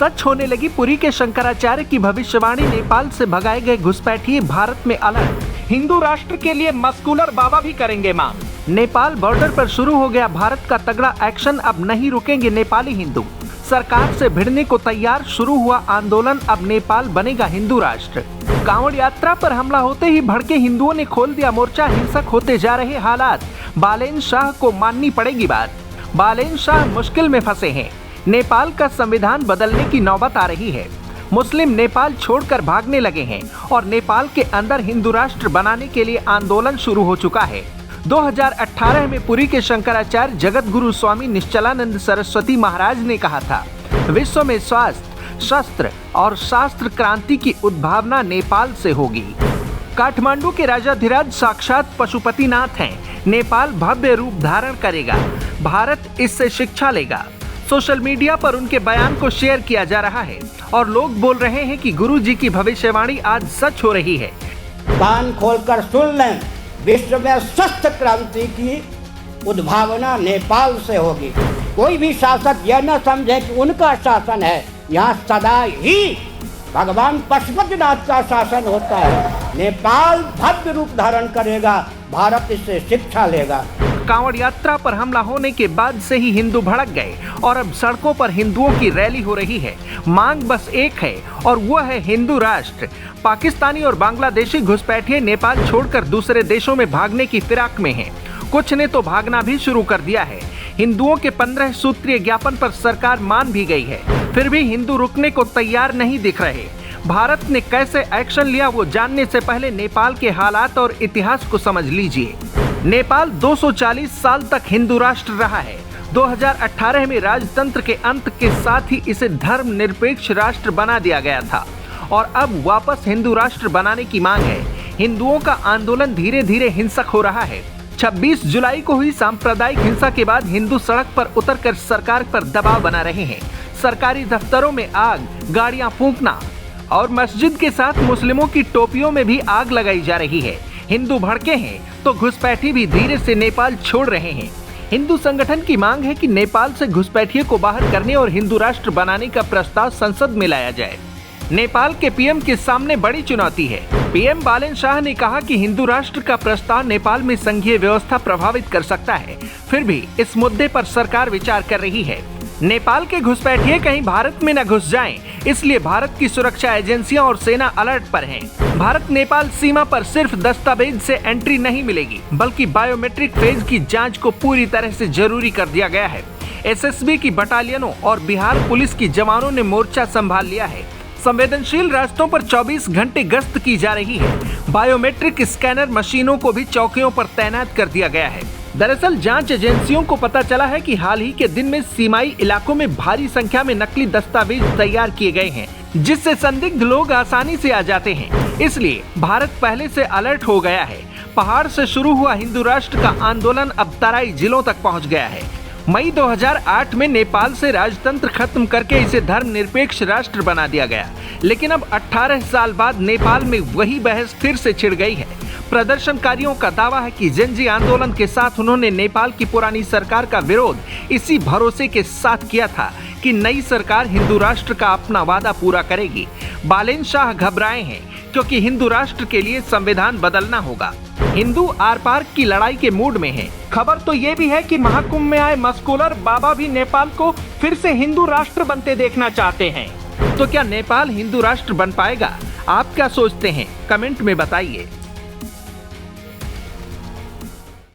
सच होने लगी पुरी के शंकराचार्य की भविष्यवाणी। नेपाल से भगाए गए घुसपैठिए भारत में अलर्ट। हिंदू राष्ट्र के लिए मस्कुलर बाबा भी करेंगे मांग। नेपाल बॉर्डर पर शुरू हो गया भारत का तगड़ा एक्शन, अब नहीं रुकेंगे नेपाली हिंदू। सरकार से भिड़ने को तैयार, शुरू हुआ आंदोलन, अब नेपाल बनेगा हिंदू राष्ट्र। कांवड़ यात्रा पर हमला होते ही भड़के हिंदुओं ने खोल दिया मोर्चा, हिंसक होते जा रहे हालात। बालेन शाह को माननी पड़ेगी बात। बालेन शाह मुश्किल में फंसे हैं। नेपाल का संविधान बदलने की नौबत आ रही है। मुस्लिम नेपाल छोड़कर भागने लगे हैं और नेपाल के अंदर हिंदू राष्ट्र बनाने के लिए आंदोलन शुरू हो चुका है। 2018 में पुरी के शंकराचार्य जगत गुरु स्वामी निश्चलानंद सरस्वती महाराज ने कहा था, विश्व में स्वास्थ्य, शस्त्र और शास्त्र क्रांति की उद्भावना नेपाल से होगी। काठमांडू के राजाधिराज साक्षात पशुपतिनाथ हैं। नेपाल भव्य रूप धारण करेगा, भारत इससे शिक्षा लेगा। सोशल मीडिया पर उनके बयान को शेयर किया जा रहा है और लोग बोल रहे हैं कि गुरु जी की भविष्यवाणी आज सच हो रही है। कान खोलकर सुन लें, विश्व में स्वस्थ क्रांति की उद्भावना नेपाल से होगी। कोई भी शासक यह न समझे कि उनका शासन है, यहाँ सदा ही भगवान पशुपतिनाथ का शासन होता है। नेपाल भव्य रूप धारण करेगा, भारत इससे शिक्षा लेगा। कांवड़ यात्रा पर हमला होने के बाद से ही हिंदू भड़क गए और अब सड़कों पर हिंदुओं की रैली हो रही है। मांग बस एक है और वो है हिंदू राष्ट्र। पाकिस्तानी और बांग्लादेशी घुसपैठिए नेपाल छोड़कर दूसरे देशों में भागने की फिराक में हैं। कुछ ने तो भागना भी शुरू कर दिया है। हिंदुओं के 15 सूत्रीय ज्ञापन पर सरकार मान भी गई है, फिर भी हिंदू रुकने को तैयार नहीं दिख रहे। भारत ने कैसे एक्शन लिया वो जानने से पहले नेपाल के हालात और इतिहास को समझ लीजिए। नेपाल 240 साल तक हिंदू राष्ट्र रहा है। 2018 में राजतंत्र के अंत के साथ ही इसे धर्मनिरपेक्ष राष्ट्र बना दिया गया था और अब वापस हिंदू राष्ट्र बनाने की मांग है। हिंदुओं का आंदोलन धीरे धीरे हिंसक हो रहा है। 26 जुलाई को हुई सांप्रदायिक हिंसा के बाद हिंदू सड़क पर उतरकर सरकार पर दबाव बना रहे हैं। सरकारी दफ्तरों में आग, गाड़ियां फूंकना और मस्जिद के साथ मुस्लिमों की टोपियों में भी आग लगाई जा रही है। हिंदू भड़के हैं तो घुसपैठी भी धीरे से नेपाल छोड़ रहे हैं। हिंदू संगठन की मांग है कि नेपाल से घुसपैठिए को बाहर करने और हिंदू राष्ट्र बनाने का प्रस्ताव संसद में लाया जाए। नेपाल के पीएम के सामने बड़ी चुनौती है। पीएम बालेन शाह ने कहा कि हिंदू राष्ट्र का प्रस्ताव नेपाल में संघीय व्यवस्था प्रभावित कर सकता है, फिर भी इस मुद्दे पर सरकार विचार कर रही है। नेपाल के घुसपैठिए कहीं भारत में न घुस जाएं, इसलिए भारत की सुरक्षा एजेंसियां और सेना अलर्ट पर हैं। भारत नेपाल सीमा पर सिर्फ दस्तावेज से एंट्री नहीं मिलेगी, बल्कि बायोमेट्रिक फेज की जांच को पूरी तरह से जरूरी कर दिया गया है। एसएसबी की बटालियनों और बिहार पुलिस की जवानों ने मोर्चा संभाल लिया है। संवेदनशील रास्तों पर 24 घंटे गश्त की जा रही है। बायोमेट्रिक स्कैनर मशीनों को भी चौकियों पर तैनात कर दिया गया है। दरअसल जांच एजेंसियों को पता चला है कि हाल ही के दिन में सीमाई इलाकों में भारी संख्या में नकली दस्तावेज तैयार किए गए हैं, जिससे संदिग्ध लोग आसानी से आ जाते हैं। इसलिए भारत पहले से अलर्ट हो गया है। पहाड़ से शुरू हुआ हिंदू राष्ट्र का आंदोलन अब तराई जिलों तक पहुंच गया है। मई 2008 में नेपाल से राजतंत्र खत्म करके इसे धर्मनिरपेक्ष राष्ट्र बना दिया गया, लेकिन अब 18 साल बाद नेपाल में वही बहस फिर से छिड़ गई है। प्रदर्शनकारियों का दावा है कि जेनजी आंदोलन के साथ उन्होंने नेपाल की पुरानी सरकार का विरोध इसी भरोसे के साथ किया था कि नई सरकार हिंदू राष्ट्र का अपना वादा पूरा करेगी। बालेन शाह घबराए हैं क्योंकि हिंदू राष्ट्र के लिए संविधान बदलना होगा। हिंदू आर पार की लड़ाई के मूड में हैं। खबर तो ये भी है कि महाकुंभ में आए मस्कुलर बाबा भी नेपाल को फिर से हिंदू राष्ट्र बनते देखना चाहते हैं। तो क्या नेपाल हिंदू राष्ट्र बन पाएगा? आप क्या सोचते हैं? कमेंट में बताइए।